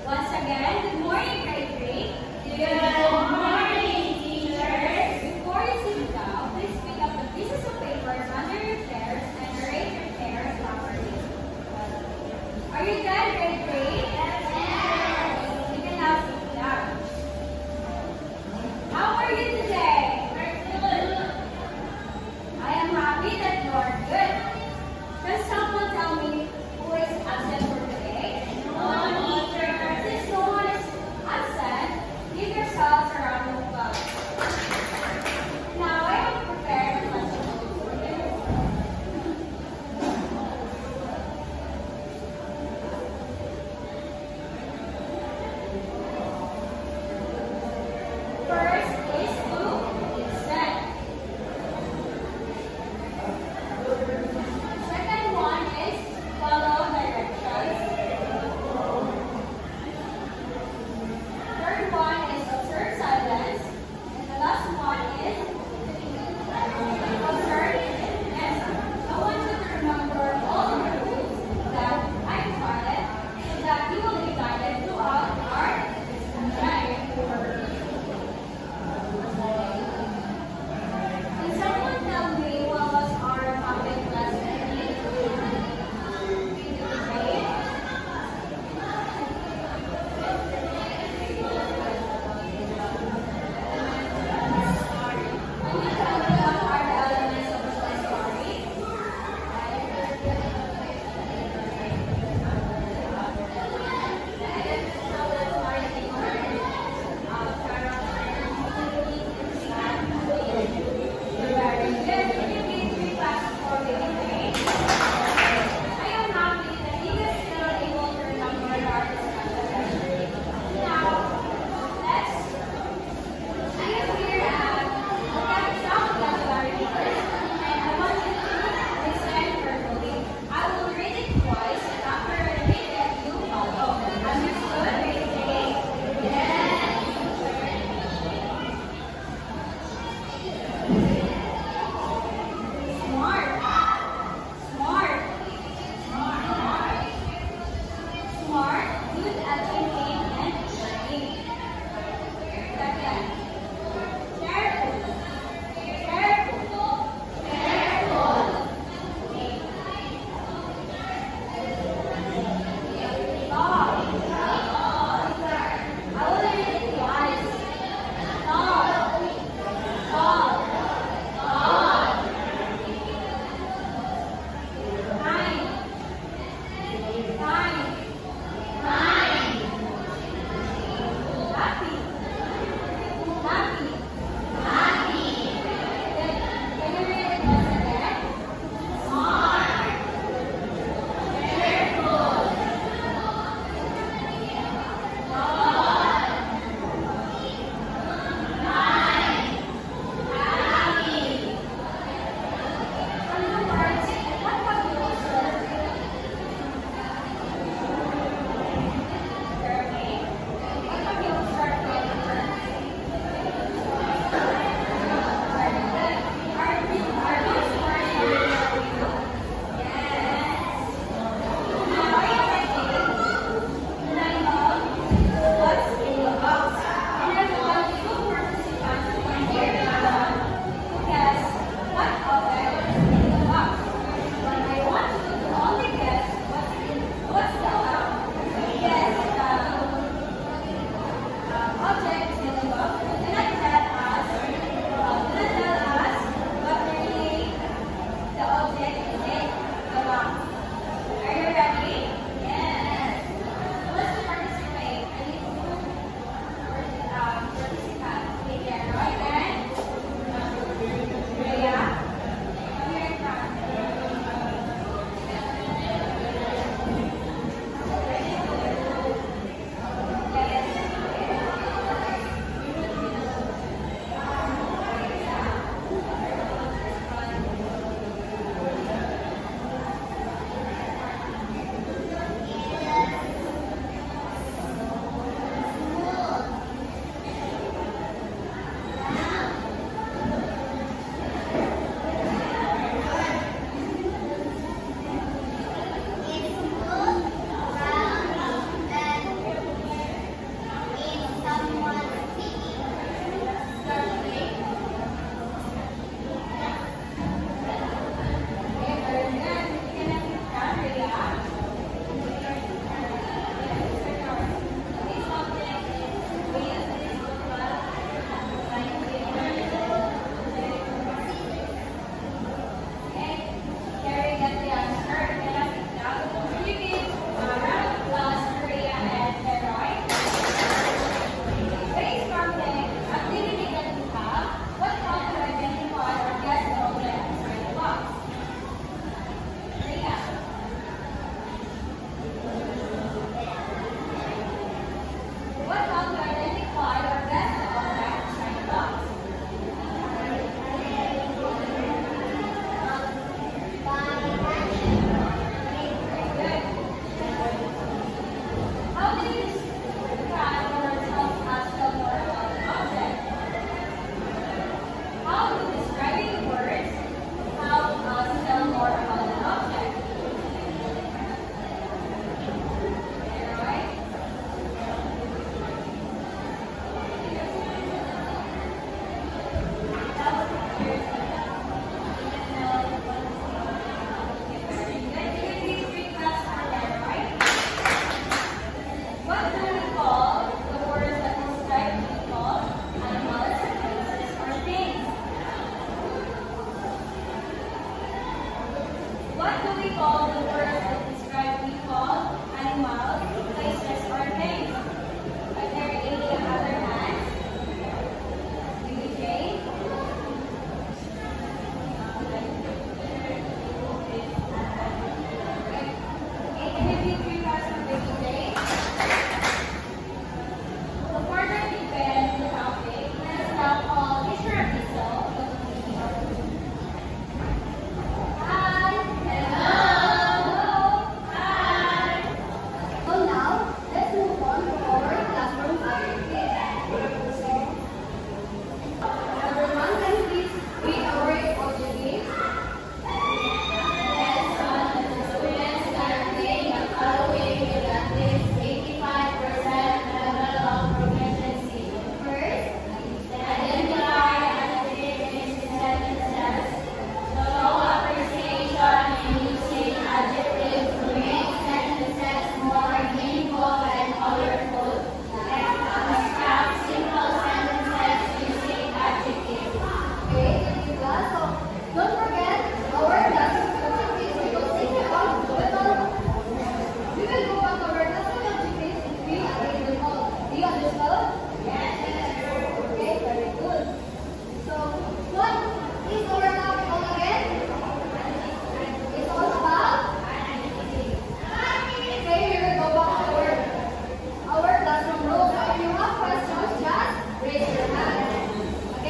Once again, good morning, grade 3. Good morning,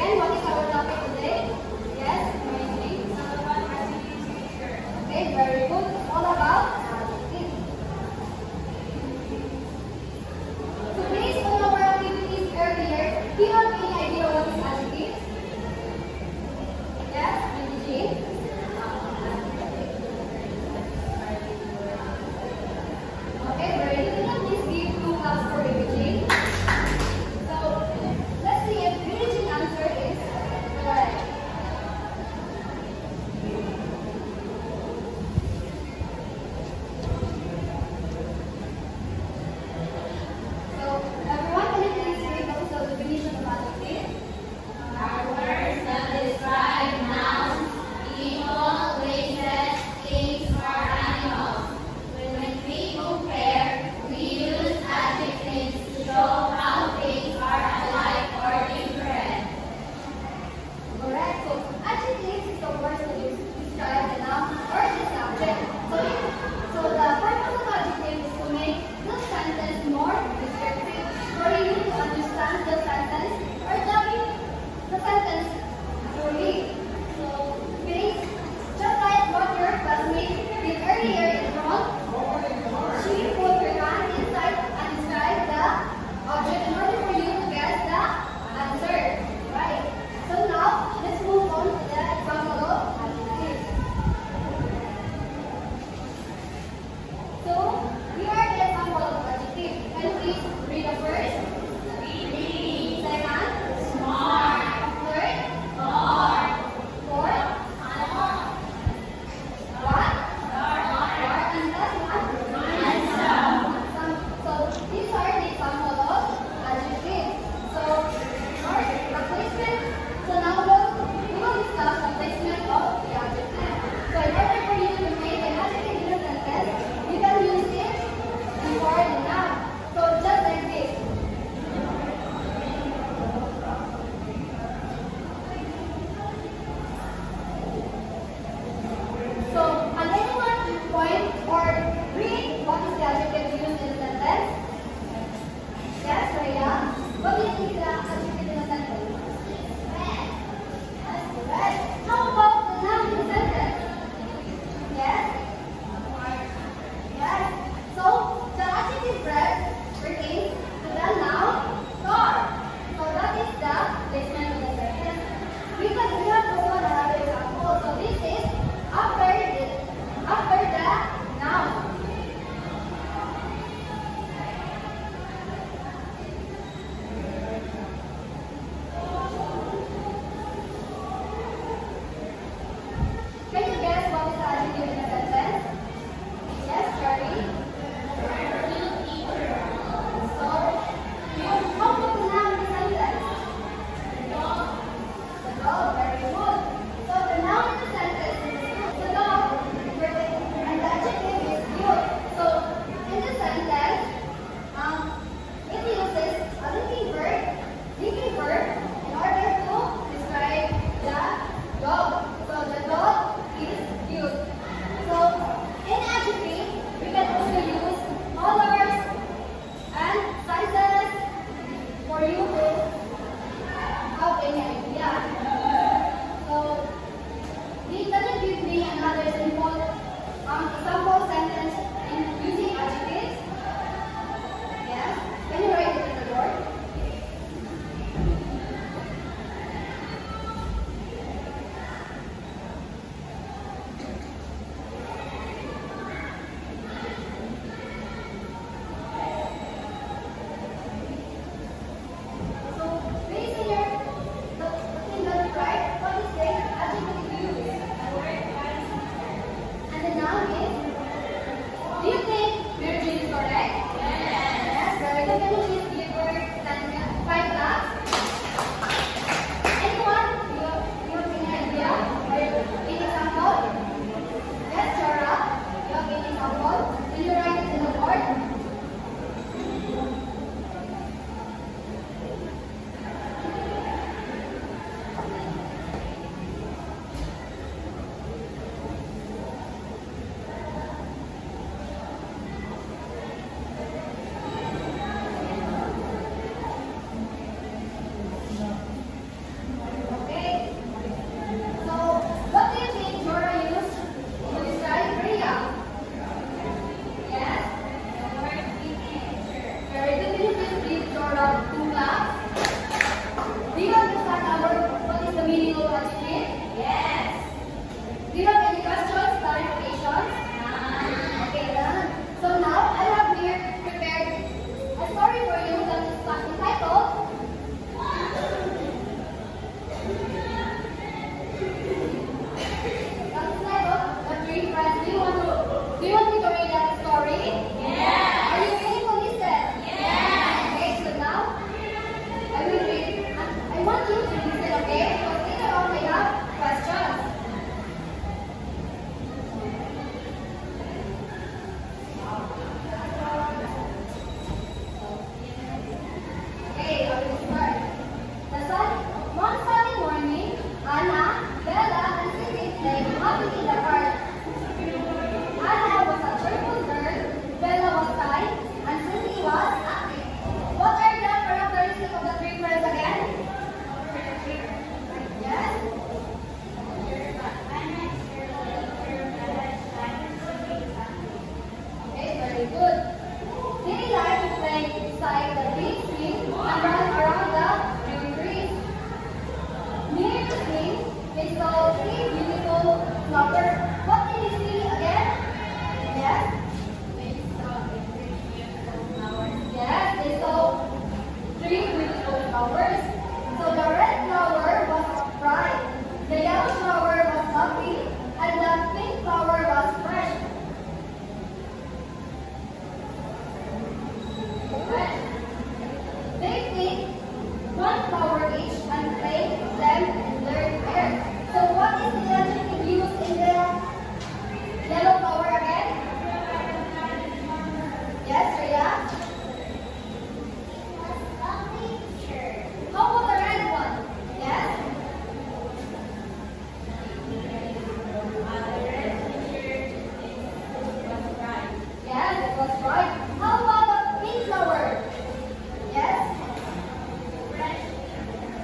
again, what is our topic today? Yes, amazing. Okay, very good. It's all about adjectives. So based on our activities earlier, do you have any idea what is adjective? Yes, Eugene? Okay, very good. Please give 2 claps for Eugene. So let's see if Eugene's answer is correct. So everyone, can you please read also the definition of adjective?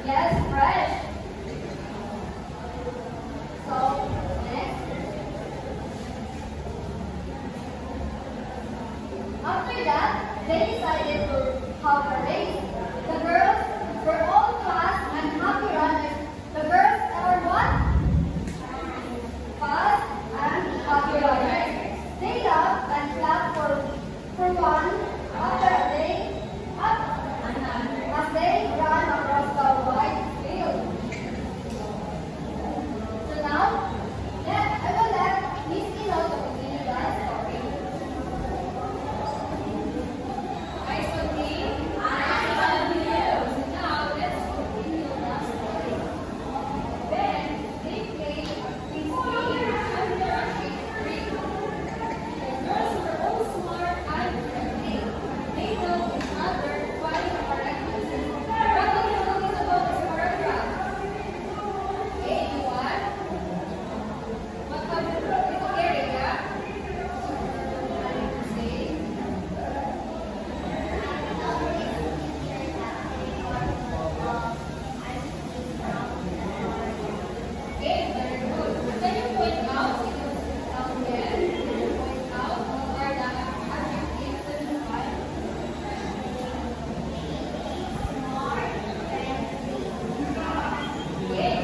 Yes, fresh. So, next. After that, they decided to have a race. The girls were all fast and happy runners. The girls are what? Fast and happy runners. They laughed and clapped for one after they as they ran across the wide field. So now, I will let Miss Ino to continue the story. Nice to meet you. So now, let's continue the story. Then, they played this game under a shade tree. The girls were all smart and friendly. They know each other quite correctly. What do you notice about this paragraph? Anyone? What was this area? Say. Okay, very good. Can you point out? Down there. Can you point out what are the adjectives that you find? Okay.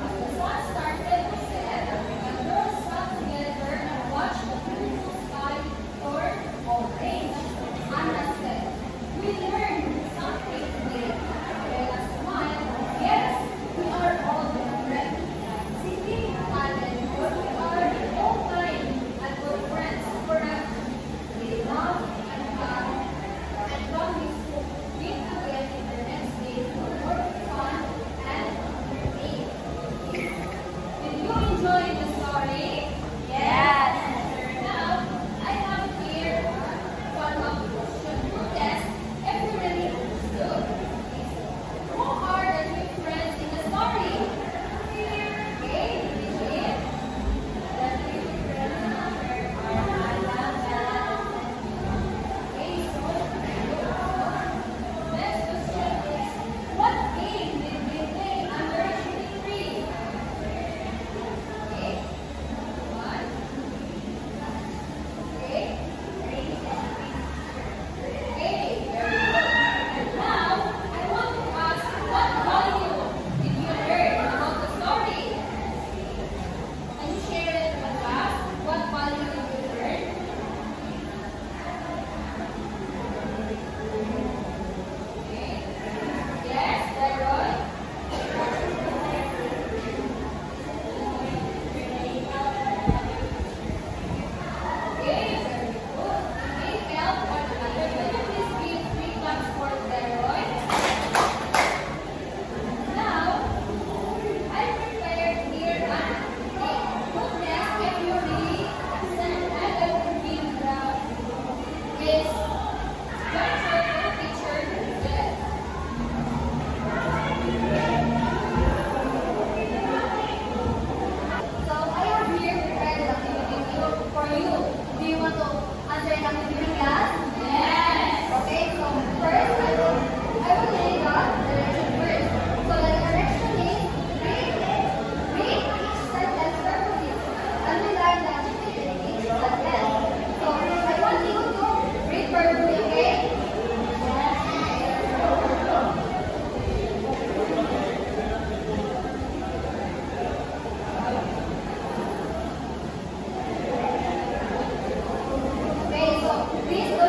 As the sun started to set, the girls sat together and watched the beautiful sky turn orange. Anna said, "We learned something today." Bella smiled. "Yes, we are all different." Cindy added, "But we are all kind and good friends forever." They laughed and laughed and promised to meet again in the next day for more fun and entertainment. Did you enjoy the story? Yes. Now, I have here one of the questions to test if you really understood. Who are the three friends in the story? Okay, begin. The three friends are Ayla, Bella, okay, so next question is, what game did we play under a shady tree? Okay, one. Okay, okay, very good. And now, I want to ask, what value did you learn about the story? Can you share it with us? What value did you learn? Okay. Yes, Leroy? Okay, very good. Okay, help one another. Can you please give 3 claps for Leroy? Now, I prepared here an good test if you really understand. I will give is your circle picture said. So I have here prepared an activity for you. Do you want to answer an activity class? Yes. Okay, so first I will read the direction first. So the direction is read each sentence carefully. Underline the activity in each sentence. So I want you to read verbally, okay? Okay, so please do